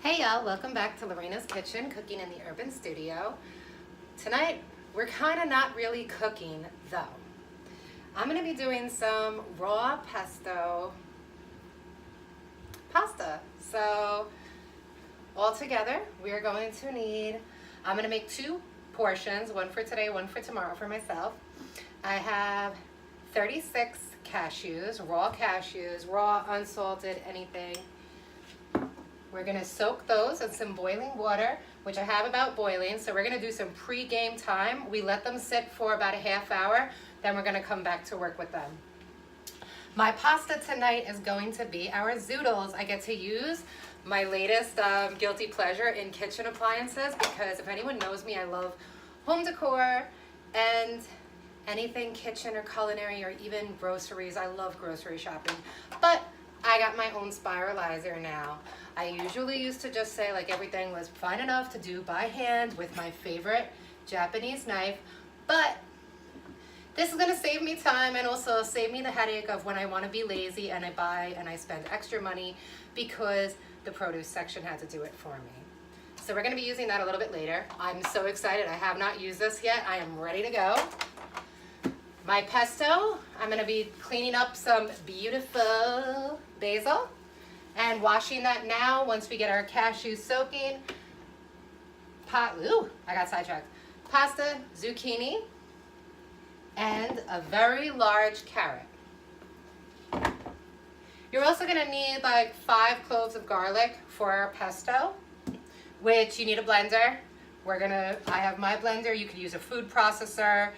Hey y'all, welcome back to Lorena's Kitchen, cooking in the urban studio. Tonight, we're kind of not really cooking though. I'm gonna be doing some raw pesto pasta. So, all together, we're going to need, I'm gonna make two portions, one for today, one for tomorrow for myself. I have 36 cashews, raw, unsalted, anything. We're gonna soak those in some boiling water, which I have about boiling. So we're gonna do some pre-game time. We let them sit for about a half hour, then we're gonna come back to work with them. My pasta tonight is going to be our zoodles. I get to use my latest guilty pleasure in kitchen appliances because if anyone knows me, I love home decor and anything kitchen or culinary or even groceries. I love grocery shopping, but I got my own spiralizer now. I usually used to just say like everything was fine enough to do by hand with my favorite Japanese knife, but this is gonna save me time and also save me the headache of when I wanna be lazy and I buy and I spend extra money because the produce section had to do it for me. So we're gonna be using that a little bit later. I'm so excited, I have not used this yet. I am ready to go. My pesto, I'm gonna be cleaning up some beautiful basil and washing that now once we get our cashews soaking. I got sidetracked. Pasta, zucchini, and a very large carrot. You're also gonna need like 5 cloves of garlic for our pesto, which you need a blender. I have my blender, you could use a food processor,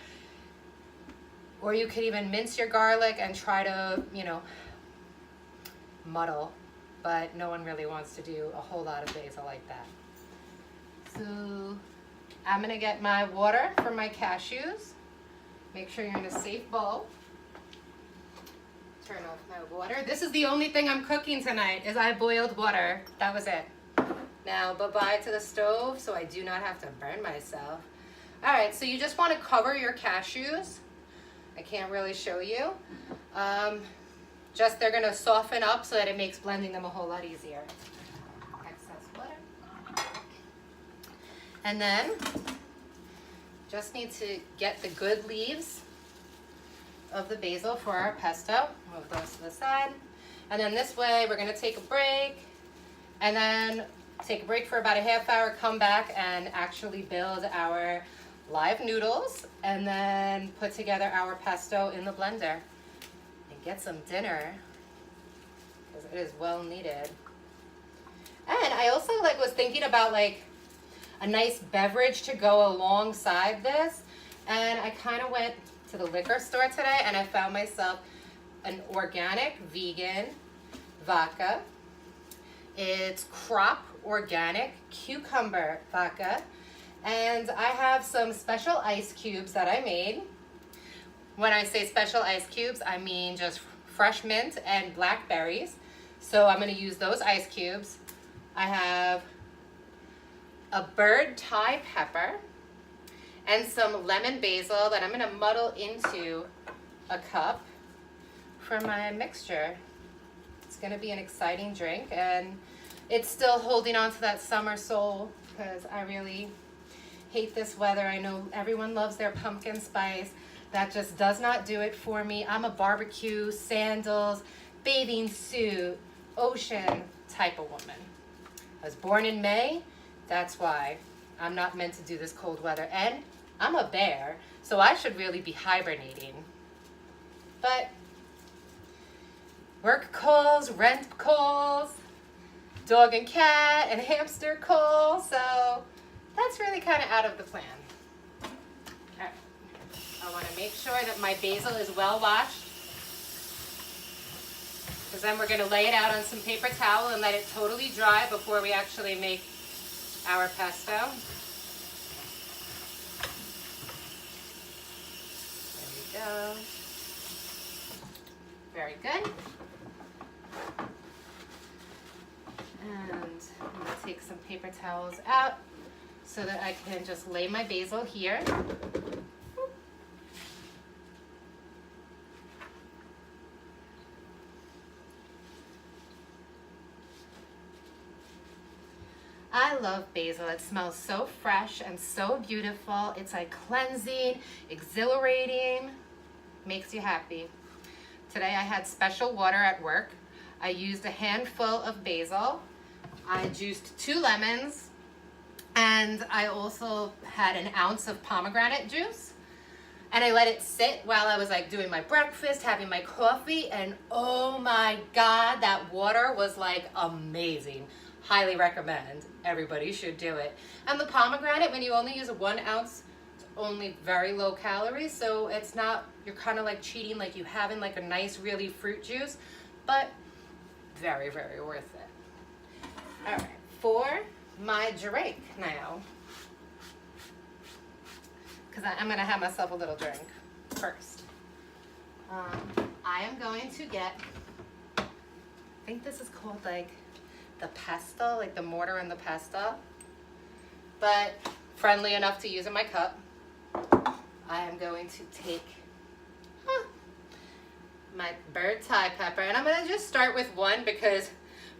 or you could even mince your garlic and try to, muddle, but no one really wants to do a whole lot of basil like that. So I'm gonna get my water for my cashews. Make sure you're in a safe bowl. Turn off my water. This is the only thing I'm cooking tonight is I boiled water. That was it. Now bye-bye to the stove so I do not have to burn myself. All right, so you just wanna cover your cashews. I can't really show you. Just they're gonna soften up so that it makes blending them a whole lot easier. Excess water. And then, just need to get the good leaves of the basil for our pesto. Move those to the side. And then this way, we're gonna take a break and then take a break for about a half hour, come back and actually build our live noodles and then put together our pesto in the blender and get some dinner because it is well needed. And I also was thinking about a nice beverage to go alongside this, and I kind of went to the liquor store today and I found myself an organic vegan vodka. It's crop organic cucumber vodka. And I have some special ice cubes that I made. When I say special ice cubes, I mean just fresh mint and blackberries. So I'm gonna use those ice cubes. I have a bird Thai pepper and some lemon basil that I'm gonna muddle into a cup for my mixture. It's gonna be an exciting drink and it's still holding on to that summer soul because I really hate this weather. I know everyone loves their pumpkin spice. That just does not do it for me. I'm a barbecue, sandals, bathing suit, ocean type of woman. I was born in May. That's why I'm not meant to do this cold weather. And I'm a bear, so I should really be hibernating. But work calls, rent calls, dog and cat and hamster calls, so that's really kind of out of the plan. All right. I want to make sure that my basil is well washed because then we're going to lay it out on some paper towel and let it totally dry before we actually make our pesto. There we go. Very good. And I'm going to take some paper towels out so that I can just lay my basil here. I love basil. It smells so fresh and so beautiful. It's like cleansing, exhilarating, makes you happy. Today I had special water at work. I used a handful of basil. I juiced 2 lemons, and I also had an ounce of pomegranate juice. And I let it sit while I was like doing my breakfast, having my coffee, and oh my God, that water was like amazing. Highly recommend. Everybody should do it. And the pomegranate, when you only use 1 ounce, it's only very low calories, so it's not, you're kind of like cheating, like you having like a nice really fruit juice, but very, very worth it. All right, for my drink now, because I'm gonna have myself a little drink first. I am going to get, I think this is called like the pesto, like the mortar and the pesto, but friendly enough to use in my cup. I am going to take my bird's eye pepper, and I'm gonna just start with 1 because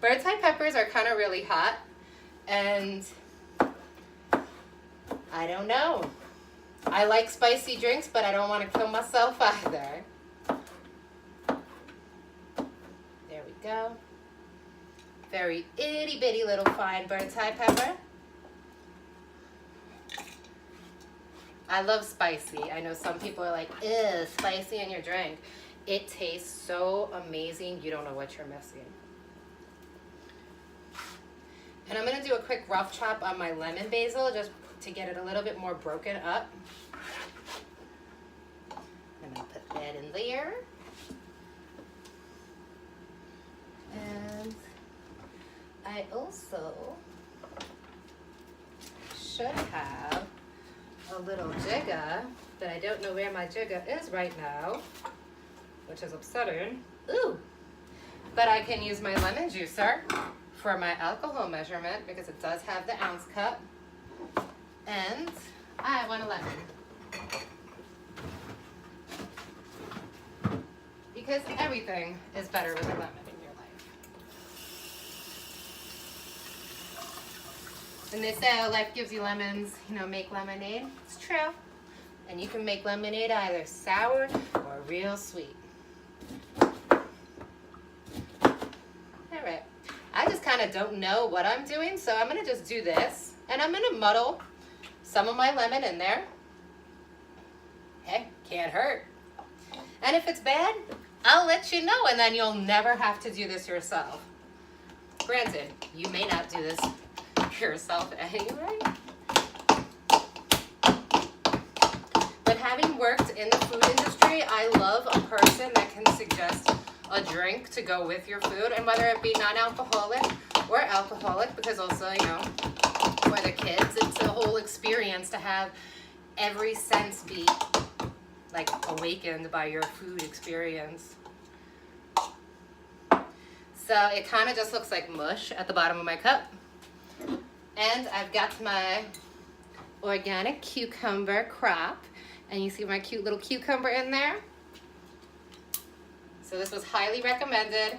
bird's eye peppers are kind of really hot, and I don't know. I like spicy drinks, but I don't want to kill myself either. There we go. Very itty bitty little fine bird's eye pepper. I love spicy. I know some people are like, ew, spicy in your drink. It tastes so amazing, you don't know what you're missing. And I'm gonna do a quick rough chop on my lemon basil just to get it a little bit more broken up. I'm gonna put that in there. And I also should have a little jigger, but I don't know where my jigger is right now, which is upsetting. Ooh! But I can use my lemon juicer for my alcohol measurement because it does have the ounce cup. And I want a lemon. Because everything is better with a lemon in your life. And they say, oh, life gives you lemons, you know, make lemonade. It's true. And you can make lemonade either sour or real sweet. Alright, I just kind of don't know what I'm doing, so I'm going to just do this. And I'm going to muddle some of my lemon in there. Hey, can't hurt. And if it's bad, I'll let you know, and then you'll never have to do this yourself. Granted, you may not do this yourself anyway. But having worked in the food industry, I love a person that can suggest a drink to go with your food, and whether it be non-alcoholic or alcoholic, because also, you know, for the kids, it's a whole experience to have every sense be like awakened by your food experience. So it kind of just looks like mush at the bottom of my cup. And I've got my organic cucumber crop, and you see my cute little cucumber in there. So this was highly recommended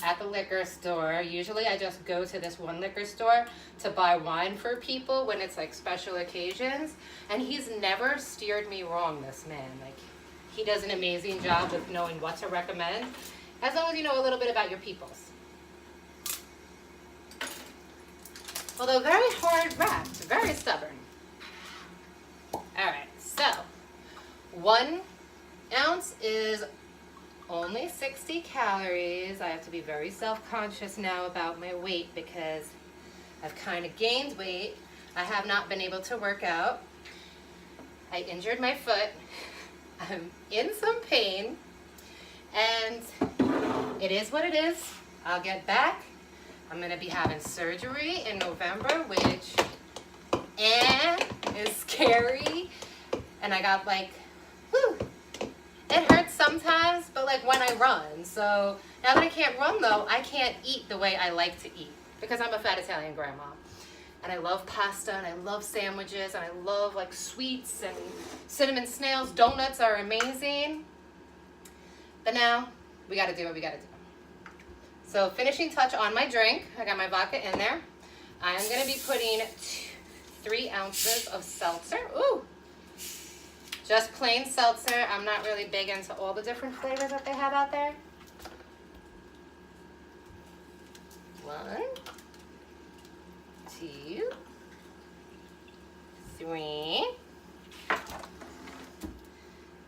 at the liquor store. Usually I just go to this one liquor store to buy wine for people when it's like special occasions, and he's never steered me wrong, this man. Like, he does an amazing job with knowing what to recommend, as long as you know a little bit about your peoples. Although very hard wrapped, very stubborn. Alright, so 1 ounce is only 60 calories. I have to be very self-conscious now about my weight because I've kind of gained weight. I have not been able to work out. I injured my foot. I'm in some pain, and it is what it is. I'll get back. I'm going to be having surgery in November, which is scary. And I got like, whew, it hurts sometimes, but like when I run. So now that I can't run though, I can't eat the way I like to eat because I'm a fat Italian grandma. And I love pasta, and I love sandwiches, and I love like sweets and cinnamon snails. Donuts are amazing. But now we got to do what we got to do. So finishing touch on my drink. I got my vodka in there. I'm gonna be putting 3 ounces of seltzer. Ooh, just plain seltzer. I'm not really big into all the different flavors that they have out there. 1, 2, 3.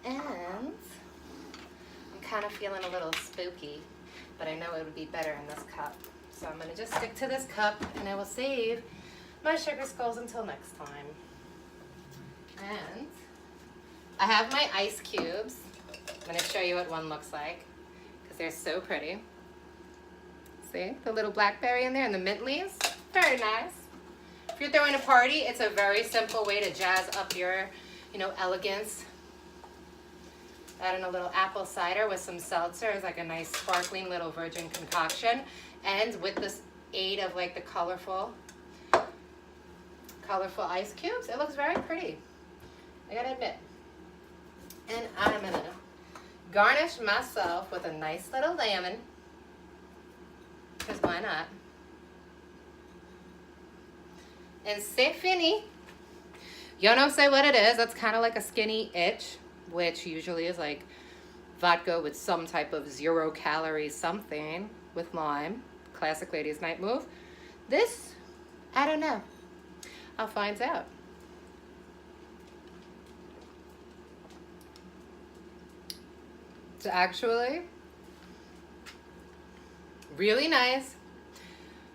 And I'm kind of feeling a little spooky, but I know it would be better in this cup. So I'm gonna just stick to this cup and I will save my sugar skulls until next time. And I have my ice cubes. I'm gonna show you what one looks like because they're so pretty. See the little blackberry in there and the mint leaves? Very nice. If you're throwing a party, it's a very simple way to jazz up your, elegance. Add in a little apple cider with some seltzer is like a nice sparkling little virgin concoction. And with this aid of like the colorful ice cubes, it looks very pretty. I gotta admit. And I'm gonna garnish myself with a nice little lemon. Because why not? And c'est fini. You don't say what it is. That's kind of like a skinny itch, which usually is like vodka with some type of 0 calorie something with lime. Classic ladies' night move. This, I don't know. I'll find out. It's actually really nice.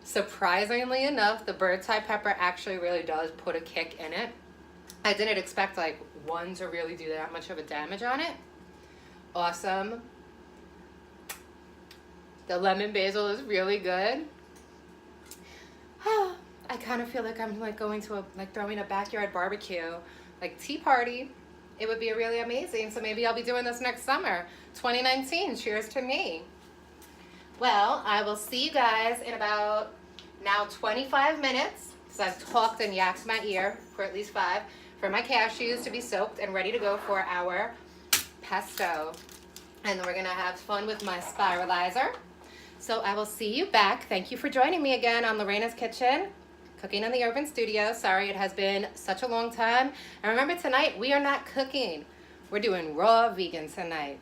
Surprisingly enough, the bird's eye pepper actually really does put a kick in it. I didn't expect like one to really do that much of a damage on it. Awesome. The lemon basil is really good. I kind of feel like I'm like going to throwing a backyard barbecue, like tea party. It would be really amazing. So maybe I'll be doing this next summer, 2019. Cheers to me. Well, I will see you guys in about now 25 minutes, because I've talked and yacked my ear for at least 5, for my cashews to be soaked and ready to go for our pesto. And then we're gonna have fun with my spiralizer. So I will see you back. Thank you for joining me again on Lorena's Kitchen, cooking in the urban studio. Sorry it has been such a long time. And remember tonight, we are not cooking. We're doing raw vegan tonight.